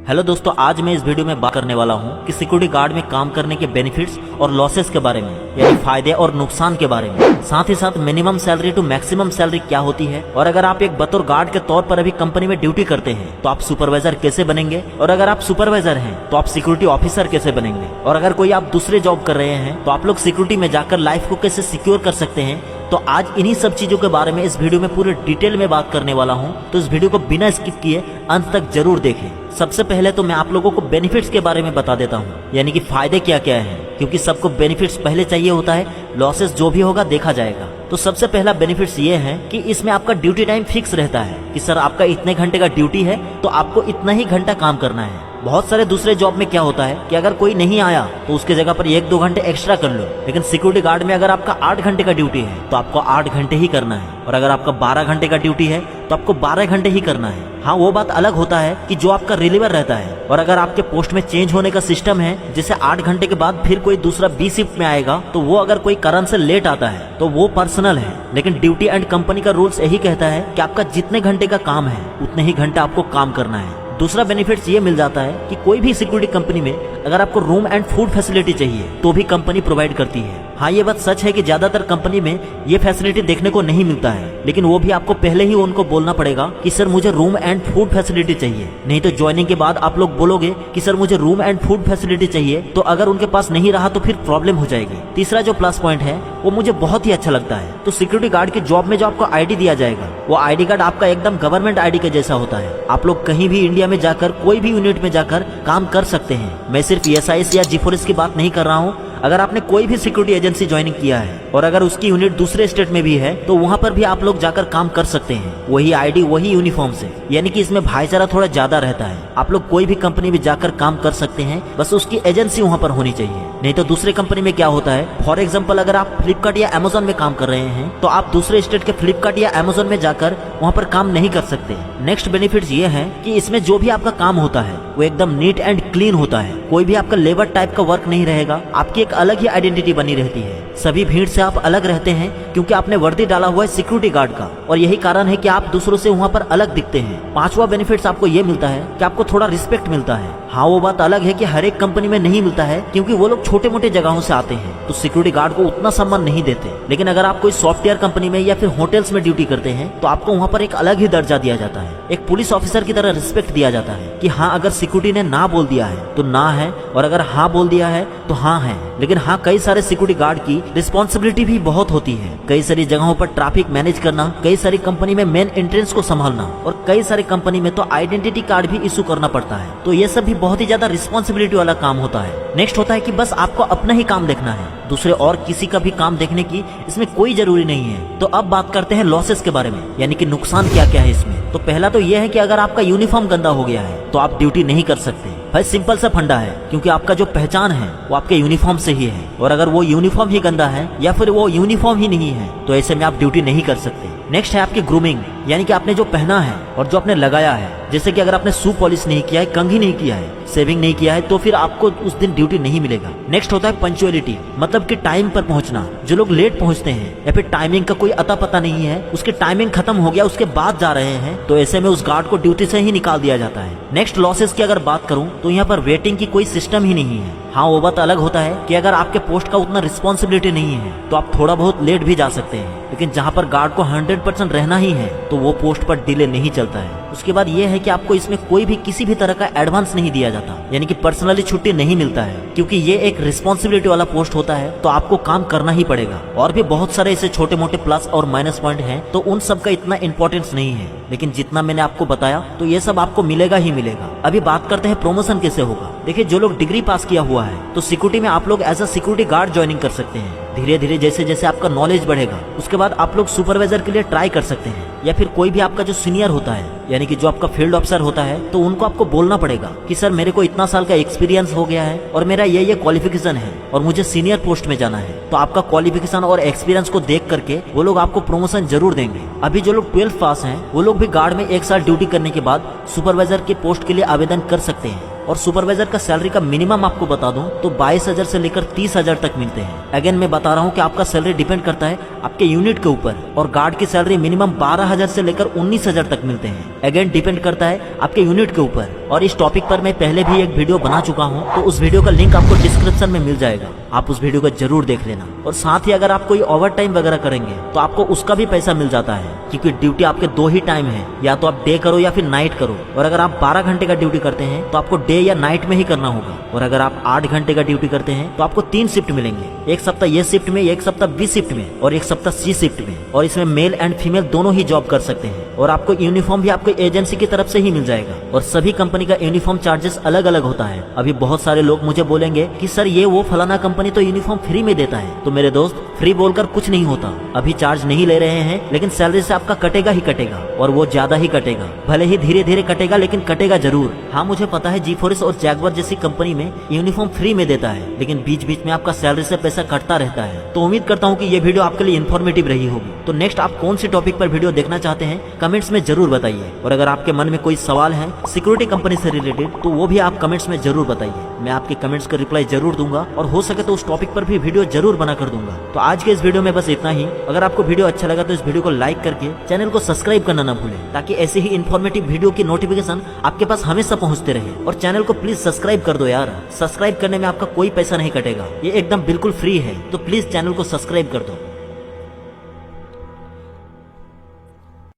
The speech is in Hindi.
हेलो दोस्तों, आज मैं इस वीडियो में बात करने वाला हूं कि सिक्योरिटी गार्ड में काम करने के बेनिफिट्स और लॉसेस के बारे में, यानी फायदे और नुकसान के बारे में। साथ ही साथ minimum salary to maximum salary क्या होती है, और अगर आप एक बतौर गार्ड के तौर पर अभी कंपनी में ड्यूटी करते हैं तो आप सुपरवाइजर कैसे बनेंगे, और अगर आप सुपरवाइजर हैं तो आप सिक्योरिटी ऑफिसर कैसे बनेंगे, और अगर कोई आप दूसरे जॉब कर रहे हैं तो आप लोग सिक्योरिटी में जाकर लाइफ को कैसे सिक्योर कर सकते हैं। तो आज इन्हीं सब चीजों के बारे में इस वीडियो में पूरे डिटेल में बात करने वाला हूं, तो इस वीडियो को बिना स्किप किए अंत तक जरूर देखें। सबसे पहले तो मैं आप लोगों को बेनिफिट्स के बारे में बता देता हूं, यानी कि फायदे क्या क्या हैं, क्योंकि सबको बेनिफिट्स पहले चाहिए होता है, लॉसेस जो भी होगा देखा जाएगा। तो सबसे पहला बेनिफिट्स ये है कि इसमें आपका ड्यूटी टाइम फिक्स रहता है कि सर आपका इतने घंटे का ड्यूटी है तो आपको इतना ही घंटा काम करना है। बहुत सारे दूसरे जॉब में क्या होता है कि अगर कोई नहीं आया तो उसके जगह पर 1-2 घंटे एक्स्ट्रा कर लो, लेकिन सिक्योरिटी गार्ड में अगर आपका 8 घंटे का ड्यूटी है तो आपको 8 घंटे ही करना है, और अगर आपका 12 घंटे का ड्यूटी है तो आपको 12 घंटे ही करना है। हाँ, वो बात अलग होता है कि जो आपका रिलीवर रहता है, और अगर आपके पोस्ट में चेंज होने का सिस्टम है, जैसे 8 घंटे के बाद फिर कोई दूसरा बी शिफ्ट में आएगा, तो वो अगर कोई कारण से लेट आता है तो वो पर्सनल है, लेकिन ड्यूटी एंड कंपनी का रूल्स यही कहता है कि आपका जितने घंटे का काम है उतने ही घंटे आपको काम करना है। दूसरा बेनिफिट्स ये मिल जाता है कि कोई भी सिक्योरिटी कंपनी में अगर आपको रूम एंड फूड फैसिलिटी चाहिए तो भी कंपनी प्रोवाइड करती है। हाँ, ये बात सच है कि ज्यादातर कंपनी में ये फैसिलिटी देखने को नहीं मिलता है, लेकिन वो भी आपको पहले ही उनको बोलना पड़ेगा कि सर मुझे रूम एंड फूड फैसिलिटी चाहिए, नहीं तो ज्वाइनिंग के बाद आप लोग बोलोगे कि सर मुझे रूम एंड फूड फैसिलिटी चाहिए, तो अगर उनके पास नहीं रहा तो फिर प्रॉब्लम हो जाएगी। तीसरा जो प्लस पॉइंट है वो मुझे बहुत ही अच्छा लगता है, तो सिक्योरिटी गार्ड के जॉब में जो आपको आईडी दिया जाएगा वो आईडी कार्ड आपका एकदम गवर्नमेंट आईडी के जैसा होता है। आप लोग कहीं भी इंडिया में जाकर कोई भी यूनिट में जाकर काम कर सकते हैं। मैं सिर्फ ESIS या G4S की बात नहीं कर रहा हूँ। अगर आपने कोई भी सिक्योरिटी एजेंसी ज्वाइनिंग किया है और अगर उसकी यूनिट दूसरे स्टेट में भी है तो वहाँ पर भी आप लोग जाकर काम कर सकते हैं, वही आईडी वही यूनिफॉर्म से, यानी कि इसमें भाईचारा थोड़ा ज्यादा रहता है। आप लोग कोई भी कंपनी में जाकर काम कर सकते हैं, बस उसकी एजेंसी वहाँ पर होनी चाहिए। नहीं तो दूसरे कंपनी में क्या होता है, फॉर एग्जाम्पल अगर आप फ्लिपकार्ट या अमेजोन में काम कर रहे हैं तो आप दूसरे स्टेट के फ्लिपकार्ट या अमेजोन में जाकर वहाँ पर काम नहीं कर सकते। नेक्स्ट बेनिफिट्स ये है कि इसमें जो भी आपका काम होता है वो एकदम नीट एंड क्लीन होता है, कोई भी आपका लेबर टाइप का वर्क नहीं रहेगा, आपकी एक अलग ही आइडेंटिटी बनी रहती है। सभी भीड़ से आप अलग रहते हैं क्योंकि आपने वर्दी डाला हुआ है सिक्योरिटी गार्ड का, और यही कारण है कि आप दूसरों से वहाँ पर अलग दिखते हैं। पांचवा बेनिफिट्स आपको ये मिलता है कि आपको थोड़ा रिस्पेक्ट मिलता है। हाँ, वो बात अलग है कि हर एक कंपनी में नहीं मिलता है क्योंकि वो लोग छोटे मोटे जगहों से आते हैं तो सिक्योरिटी गार्ड को उतना सम्मान नहीं देते, लेकिन अगर आप कोई सॉफ्टवेयर कंपनी में या फिर होटल्स में ड्यूटी करते हैं तो आपको वहाँ पर एक अलग ही दर्जा दिया जाता है, एक पुलिस ऑफिसर की तरह रिस्पेक्ट दिया जाता है कि हाँ, अगर सिक्योरिटी ने ना बोल दिया है तो ना है, और अगर हाँ बोल दिया है तो हाँ है। लेकिन हाँ, कई सारे सिक्योरिटी गार्ड की रिस्पॉन्सिबिलिटी भी बहुत होती है, कई सारी जगहों पर ट्रैफिक मैनेज करना, कई सारी कंपनी में मेन एंट्रेंस को संभालना, और कई सारी कंपनी में तो आइडेंटिटी कार्ड भी इशू करना पड़ता है। तो ये सब भी बहुत ही ज्यादा रिस्पॉन्सिबिलिटी वाला काम होता है। नेक्स्ट होता है कि बस आपको अपना ही काम देखना है, दूसरे और किसी का भी काम देखने की इसमें कोई जरूरी नहीं है। तो अब बात करते हैं लॉसेस के बारे में, यानी कि नुकसान क्या क्या है इसमें। तो पहला तो यह है कि अगर आपका यूनिफॉर्म गंदा हो गया है तो आप ड्यूटी नहीं कर सकते। भाई सिंपल सा फंडा है, क्योंकि आपका जो पहचान है वो आपके यूनिफॉर्म से ही है, और अगर वो यूनिफॉर्म ही गंदा है या फिर वो यूनिफॉर्म ही नहीं है तो ऐसे में आप ड्यूटी नहीं कर सकते। नेक्स्ट है आपकी ग्रूमिंग, यानी कि आपने जो पहना है और जो आपने लगाया है, जैसे कि अगर आपने शू पॉलिश नहीं किया है, कंघी नहीं किया है, सेविंग नहीं किया है, तो फिर आपको उस दिन ड्यूटी नहीं मिलेगा। नेक्स्ट होता है पंक्चुअलिटी, मतलब कि टाइम पर पहुंचना। जो लोग लेट पहुंचते हैं या फिर टाइमिंग का कोई अता पता नहीं है, उसकी टाइमिंग खत्म हो गया उसके बाद जा रहे हैं, तो ऐसे में उस गार्ड को ड्यूटी से ही निकाल दिया जाता है। नेक्स्ट लॉसेस की अगर बात करूं तो यहाँ पर वेटिंग की कोई सिस्टम ही नहीं है। हाँ, वो बात अलग होता है कि अगर आपके पोस्ट का उतना रिस्पॉन्सिबिलिटी नहीं है तो आप थोड़ा बहुत लेट भी जा सकते हैं, लेकिन जहाँ पर गार्ड को 100% रहना ही है तो वो पोस्ट पर डिले नहीं चलता है। उसके बाद ये है कि आपको इसमें कोई भी किसी भी तरह का एडवांस नहीं दिया जाता, यानी कि पर्सनली छुट्टी नहीं मिलता है, क्योंकि ये एक रिस्पॉन्सिबिलिटी वाला पोस्ट होता है तो आपको काम करना ही पड़ेगा। और भी बहुत सारे ऐसे छोटे मोटे प्लस और माइनस पॉइंट हैं, तो उन सब का इतना इंपॉर्टेंस नहीं है, लेकिन जितना मैंने आपको बताया तो ये सब आपको मिलेगा ही मिलेगा। अभी बात करते हैं प्रमोशन कैसे होगा। देखिए, जो लोग डिग्री पास किया हुआ है तो सिक्योरिटी में आप लोग as a security guard joining कर सकते हैं। धीरे धीरे जैसे जैसे आपका नॉलेज बढ़ेगा उसके बाद आप लोग सुपरवाइजर के लिए ट्राई कर सकते हैं, या फिर कोई भी आपका जो सीनियर होता है, यानी कि जो आपका फील्ड ऑफिसर होता है, तो उनको आपको बोलना पड़ेगा कि सर मेरे को इतना साल का एक्सपीरियंस हो गया है और मेरा ये क्वालिफिकेशन है और मुझे सीनियर पोस्ट में जाना है। तो आपका क्वालिफिकेशन और एक्सपीरियंस को देख करके वो लोग आपको प्रमोशन जरूर देंगे। अभी जो लोग 12th पास हैं वो लोग भी गार्ड में 1 साल ड्यूटी करने के बाद सुपरवाइजर के पोस्ट के लिए आवेदन कर सकते हैं। और सुपरवाइजर का सैलरी का मिनिमम आपको बता दूं तो 22,000 से लेकर 30,000 तक मिलते हैं। अगेन मैं बता रहा हूं कि आपका सैलरी डिपेंड करता है आपके यूनिट के ऊपर, और गार्ड की सैलरी मिनिमम 12,000 से लेकर 19,000 तक मिलते हैं। अगेन डिपेंड करता है आपके यूनिट के ऊपर। और इस टॉपिक पर मैं पहले भी एक वीडियो बना चुका हूँ, तो उस वीडियो का लिंक आपको डिस्क्रिप्शन में मिल जाएगा, आप उस वीडियो को जरूर देख लेना। और साथ ही अगर आप कोई ओवर टाइम वगैरह करेंगे तो आपको उसका भी पैसा मिल जाता है, क्योंकि ड्यूटी आपके 2 ही टाइम है, या तो आप डे करो या फिर नाइट करो। और अगर आप 12 घंटे का ड्यूटी करते हैं तो आपको डे या नाइट में ही करना होगा। और अगर आप 8 घंटे का ड्यूटी करते हैं तो आपको 3 शिफ्ट मिलेंगे, एक सप्ताह ये शिफ्ट में, एक सप्ताह बी शिफ्ट में और एक सप्ताह सी शिफ्ट में। और इसमें मेल एंड फीमेल दोनों ही जॉब कर सकते हैं। और आपको यूनिफॉर्म भी आपको एजेंसी की तरफ से ही मिल जाएगा। और सभी कंपनी का यूनिफॉर्म चार्जेस अलग अलग होता है। अभी बहुत सारे लोग मुझे बोलेंगे कि सर ये वो फलाना कंपनी तो यूनिफॉर्म फ्री में देता है। तो मेरे दोस्त, फ्री बोलकर कुछ नहीं होता। अभी चार्ज नहीं ले रहे हैं, लेकिन सैलरी से आपका कटेगा ही कटेगा, और वो ज्यादा ही कटेगा। भले ही धीरे धीरे कटेगा, लेकिन कटेगा जरूर। हाँ, मुझे पता है G4S और जैगवार जैसी कंपनी में यूनिफॉर्म फ्री में देता है, लेकिन बीच बीच में आपका सैलरी से पैसा कटता रहता है। तो उम्मीद करता हूँ कि ये वीडियो आपके लिए इन्फॉर्मेटिव रही होगी। तो नेक्स्ट आप कौन सी टॉपिक पर वीडियो देखना चाहते हैं कमेंट्स में जरूर बताइए। और अगर आपके मन में कोई सवाल है सिक्योरिटी कंपनी से रिलेटेड, तो वो भी आप कमेंट्स में जरूर बताइए। मैं आपके कमेंट्स का रिप्लाई जरूर दूंगा, और हो सके तो उस टॉपिक पर भी वीडियो जरूर बना कर दूंगा। तो आज के इस वीडियो में बस इतना ही। अगर आपको वीडियो अच्छा लगा तो इस वीडियो को लाइक करके चैनल को सब्सक्राइब करना ना भूलें, ताकि ऐसे ही इन्फॉर्मेटिव वीडियो की नोटिफिकेशन आपके पास हमेशा पहुंचते रहे। और चैनल को प्लीज सब्सक्राइब कर दो यार। सब्सक्राइब करने में आपका कोई पैसा नहीं कटेगा, ये एकदम बिल्कुल फ्री है। तो प्लीज चैनल को सब्सक्राइब कर दो।